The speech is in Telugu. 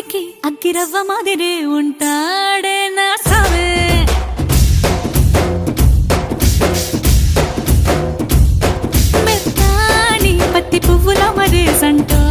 ఇంటికి అగ్గిరవ్వ మాదిరే ఉంటాడే నా సావే. మెత్తాని పత్తి పువ్వుల మరే సంటో